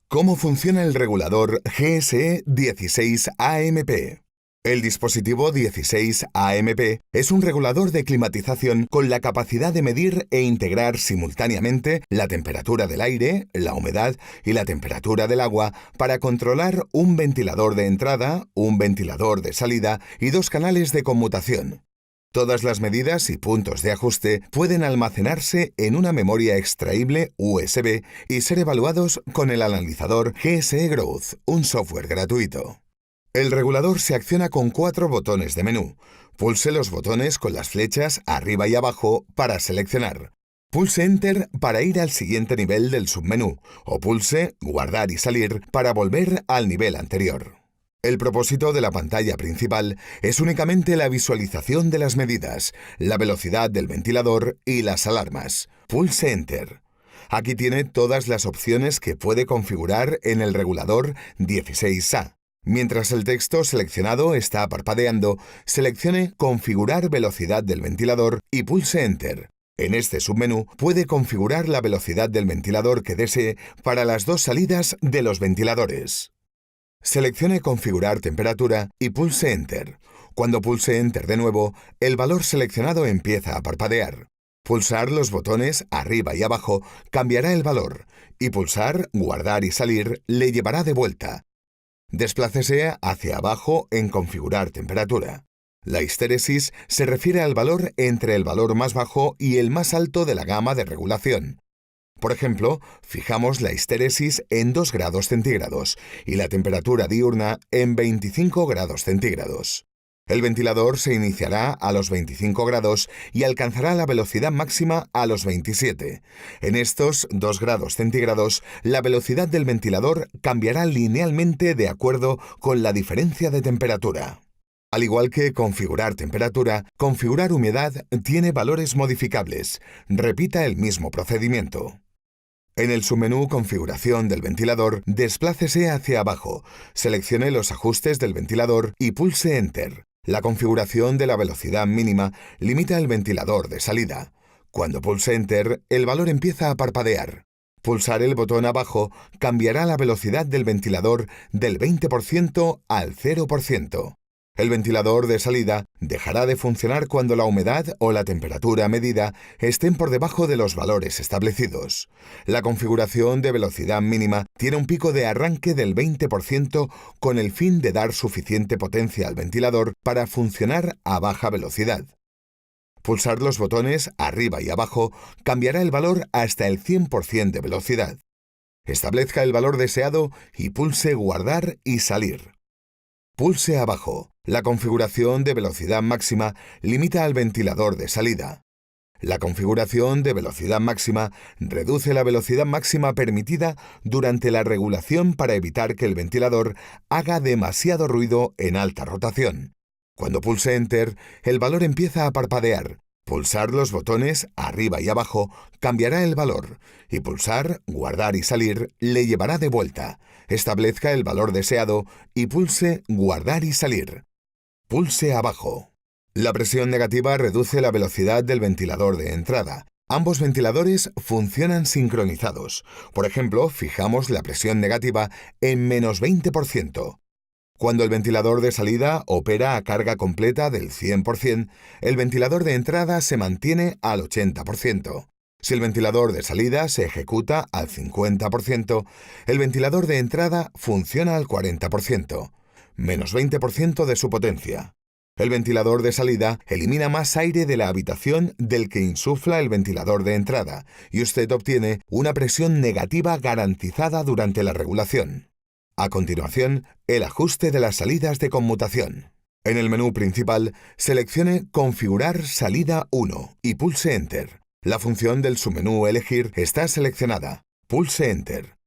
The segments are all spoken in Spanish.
¿Cómo funciona el regulador GSE 16AMP? El dispositivo 16AMP es un regulador de climatización con la capacidad de medir e integrar simultáneamente la temperatura del aire, la humedad y la temperatura del agua para controlar un ventilador de entrada, un ventilador de salida y dos canales de conmutación. Todas las medidas y puntos de ajuste pueden almacenarse en una memoria extraíble USB y ser evaluados con el analizador GSE Growth, un software gratuito. El regulador se acciona con 4 botones de menú. Pulse los botones con las flechas arriba y abajo para seleccionar. Pulse Enter para ir al siguiente nivel del submenú o pulse Guardar y salir para volver al nivel anterior. El propósito de la pantalla principal es únicamente la visualización de las medidas, la velocidad del ventilador y las alarmas. Pulse Enter. Aquí tiene todas las opciones que puede configurar en el regulador 16A. Mientras el texto seleccionado está parpadeando, seleccione Configurar velocidad del ventilador y pulse Enter. En este submenú puede configurar la velocidad del ventilador que desee para las dos salidas de los ventiladores. Seleccione Configurar temperatura y pulse Enter. Cuando pulse Enter de nuevo, el valor seleccionado empieza a parpadear. Pulsar los botones arriba y abajo cambiará el valor y pulsar Guardar y salir le llevará de vuelta. Desplácese hacia abajo en Configurar temperatura. La histéresis se refiere al valor entre el valor más bajo y el más alto de la gama de regulación. Por ejemplo, fijamos la histéresis en 2 grados centígrados y la temperatura diurna en 25 grados centígrados. El ventilador se iniciará a los 25 grados y alcanzará la velocidad máxima a los 27. En estos 2 grados centígrados, la velocidad del ventilador cambiará linealmente de acuerdo con la diferencia de temperatura. Al igual que configurar temperatura, configurar humedad tiene valores modificables. Repita el mismo procedimiento. En el submenú Configuración del ventilador, desplácese hacia abajo, seleccione los ajustes del ventilador y pulse Enter. La configuración de la velocidad mínima limita el ventilador de salida. Cuando pulse Enter, el valor empieza a parpadear. Pulsar el botón abajo cambiará la velocidad del ventilador del 20% al 0%. El ventilador de salida dejará de funcionar cuando la humedad o la temperatura medida estén por debajo de los valores establecidos. La configuración de velocidad mínima tiene un pico de arranque del 20% con el fin de dar suficiente potencia al ventilador para funcionar a baja velocidad. Pulsar los botones arriba y abajo cambiará el valor hasta el 100% de velocidad. Establezca el valor deseado y pulse Guardar y salir. Pulse abajo. La configuración de velocidad máxima limita al ventilador de salida. La configuración de velocidad máxima reduce la velocidad máxima permitida durante la regulación para evitar que el ventilador haga demasiado ruido en alta rotación. Cuando pulse Enter, el valor empieza a parpadear. Pulsar los botones arriba y abajo cambiará el valor y pulsar Guardar y salir le llevará de vuelta. Establezca el valor deseado y pulse Guardar y salir. Pulse abajo. La presión negativa reduce la velocidad del ventilador de entrada. Ambos ventiladores funcionan sincronizados. Por ejemplo, fijamos la presión negativa en menos 20%. Cuando el ventilador de salida opera a carga completa del 100%, el ventilador de entrada se mantiene al 80%. Si el ventilador de salida se ejecuta al 50%, el ventilador de entrada funciona al 40%, menos 20% de su potencia. El ventilador de salida elimina más aire de la habitación del que insufla el ventilador de entrada, y usted obtiene una presión negativa garantizada durante la regulación. A continuación, el ajuste de las salidas de conmutación. En el menú principal, seleccione Configurar salida 1 y pulse Enter. La función del submenú Elegir está seleccionada. Pulse Enter.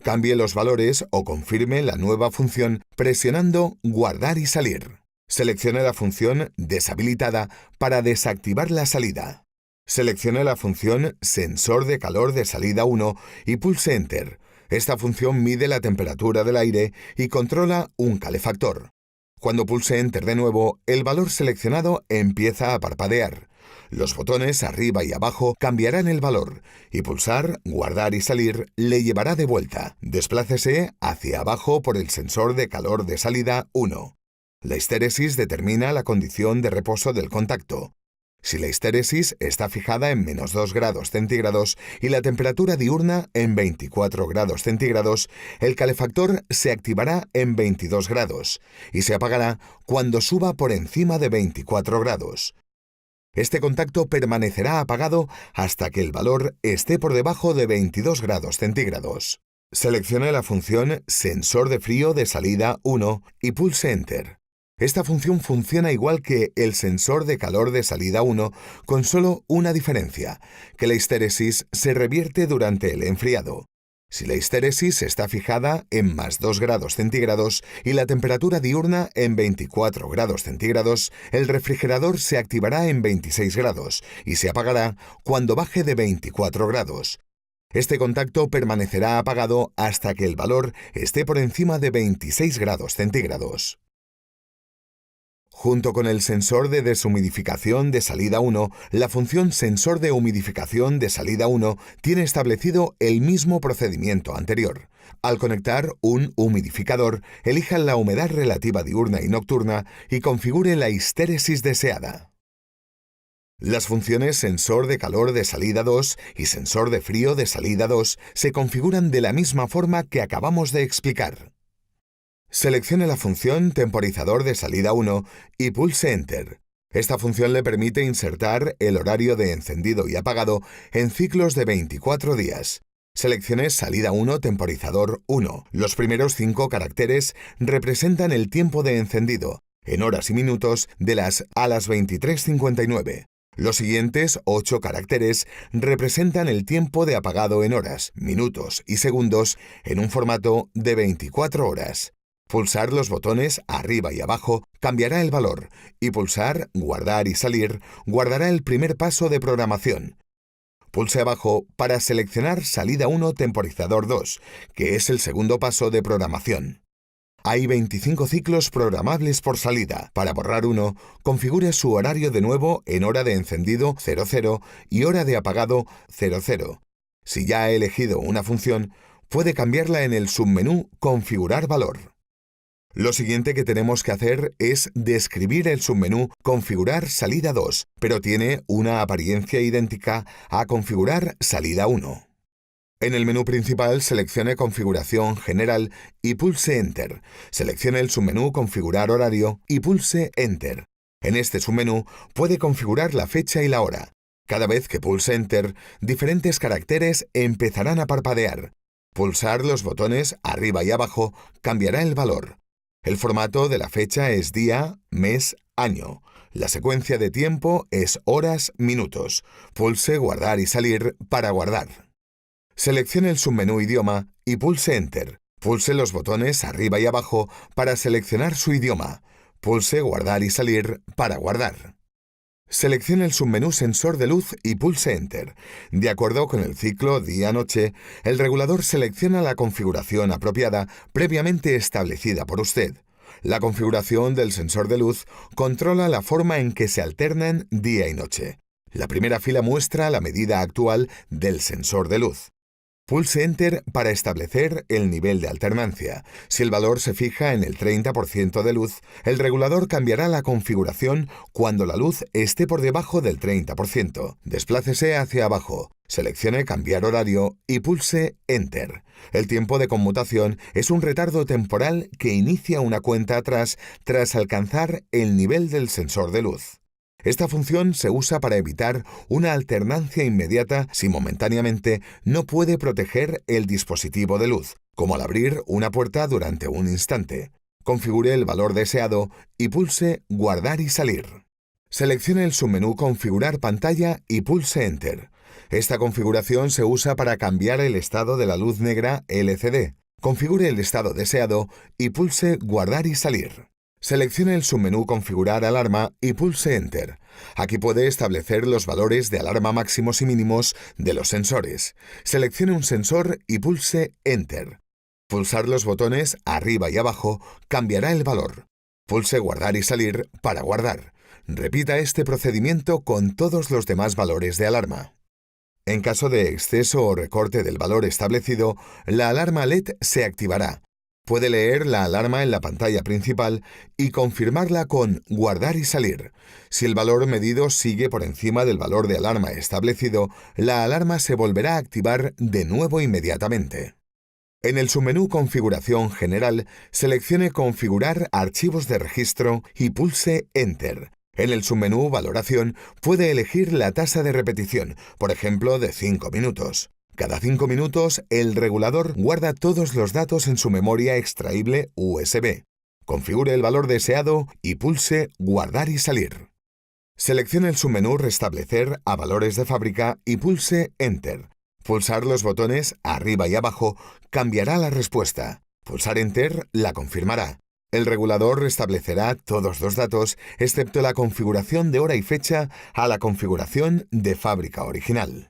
Cambie los valores o confirme la nueva función presionando Guardar y salir. Seleccione la función Deshabilitada para desactivar la salida. Seleccione la función Sensor de calor de salida 1 y pulse Enter. Esta función mide la temperatura del aire y controla un calefactor. Cuando pulse Enter de nuevo, el valor seleccionado empieza a parpadear. Los botones arriba y abajo cambiarán el valor y pulsar guardar y salir le llevará de vuelta. Desplácese hacia abajo por el sensor de calor de salida 1. La histéresis determina la condición de reposo del contacto. Si la histéresis está fijada en -2 grados centígrados y la temperatura diurna en 24 grados centígrados, el calefactor se activará en 22 grados y se apagará cuando suba por encima de 24 grados. Este contacto permanecerá apagado hasta que el valor esté por debajo de 22 grados centígrados. Seleccione la función Sensor de frío de salida 1 y pulse Enter. Esta función funciona igual que el sensor de calor de salida 1, con solo una diferencia, que la histéresis se revierte durante el enfriado. Si la histéresis está fijada en +2 grados centígrados y la temperatura diurna en 24 grados centígrados, el refrigerador se activará en 26 grados y se apagará cuando baje de 24 grados. Este contacto permanecerá apagado hasta que el valor esté por encima de 26 grados centígrados. Junto con el sensor de deshumidificación de salida 1, la función sensor de humidificación de salida 1 tiene establecido el mismo procedimiento anterior. Al conectar un humidificador, elija la humedad relativa diurna y nocturna y configure la histéresis deseada. Las funciones sensor de calor de salida 2 y sensor de frío de salida 2 se configuran de la misma forma que acabamos de explicar. Seleccione la función temporizador de salida 1 y pulse Enter. Esta función le permite insertar el horario de encendido y apagado en ciclos de 24 días. Seleccione salida 1 temporizador 1. Los primeros 5 caracteres representan el tiempo de encendido, en horas y minutos, a las 23:59. Los siguientes 8 caracteres representan el tiempo de apagado en horas, minutos y segundos en un formato de 24 horas. Pulsar los botones arriba y abajo cambiará el valor y pulsar guardar y salir guardará el primer paso de programación. Pulse abajo para seleccionar salida 1 temporizador 2, que es el segundo paso de programación. Hay 25 ciclos programables por salida. Para borrar uno, configure su horario de nuevo en hora de encendido 00 y hora de apagado 00. Si ya ha elegido una función, puede cambiarla en el submenú Configurar valor. Lo siguiente que tenemos que hacer es describir el submenú Configurar salida 2, pero tiene una apariencia idéntica a Configurar salida 1. En el menú principal seleccione Configuración General y pulse Enter. Seleccione el submenú Configurar horario y pulse Enter. En este submenú puede configurar la fecha y la hora. Cada vez que pulse Enter, diferentes caracteres empezarán a parpadear. Pulsar los botones arriba y abajo cambiará el valor. El formato de la fecha es día, mes, año. La secuencia de tiempo es horas, minutos. Pulse guardar y salir para guardar. Seleccione el submenú idioma y pulse Enter. Pulse los botones arriba y abajo para seleccionar su idioma. Pulse guardar y salir para guardar. Seleccione el submenú Sensor de luz y pulse Enter. De acuerdo con el ciclo día-noche, el regulador selecciona la configuración apropiada previamente establecida por usted. La configuración del sensor de luz controla la forma en que se alternan día y noche. La primera fila muestra la medida actual del sensor de luz. Pulse Enter para establecer el nivel de alternancia. Si el valor se fija en el 30% de luz, el regulador cambiará la configuración cuando la luz esté por debajo del 30%. Desplácese hacia abajo, seleccione Cambiar horario y pulse Enter. El tiempo de conmutación es un retardo temporal que inicia una cuenta atrás tras alcanzar el nivel del sensor de luz. Esta función se usa para evitar una alternancia inmediata si momentáneamente no puede proteger el dispositivo de luz, como al abrir una puerta durante un instante. Configure el valor deseado y pulse Guardar y salir. Seleccione el submenú Configurar pantalla y pulse Enter. Esta configuración se usa para cambiar el estado de la luz negra LCD. Configure el estado deseado y pulse Guardar y salir. Seleccione el submenú Configurar alarma y pulse Enter. Aquí puede establecer los valores de alarma máximos y mínimos de los sensores. Seleccione un sensor y pulse Enter. Pulsar los botones arriba y abajo cambiará el valor. Pulse Guardar y salir para guardar. Repita este procedimiento con todos los demás valores de alarma. En caso de exceso o recorte del valor establecido, la alarma LED se activará. Puede leer la alarma en la pantalla principal y confirmarla con Guardar y salir. Si el valor medido sigue por encima del valor de alarma establecido, la alarma se volverá a activar de nuevo inmediatamente. En el submenú Configuración General, seleccione Configurar archivos de registro y pulse Enter. En el submenú Valoración puede elegir la tasa de repetición, por ejemplo de 5 minutos. Cada 5 minutos, el regulador guarda todos los datos en su memoria extraíble USB. Configure el valor deseado y pulse Guardar y salir. Seleccione el submenú Restablecer a valores de fábrica y pulse Enter. Pulsar los botones arriba y abajo cambiará la respuesta. Pulsar Enter la confirmará. El regulador restablecerá todos los datos, excepto la configuración de hora y fecha, a la configuración de fábrica original.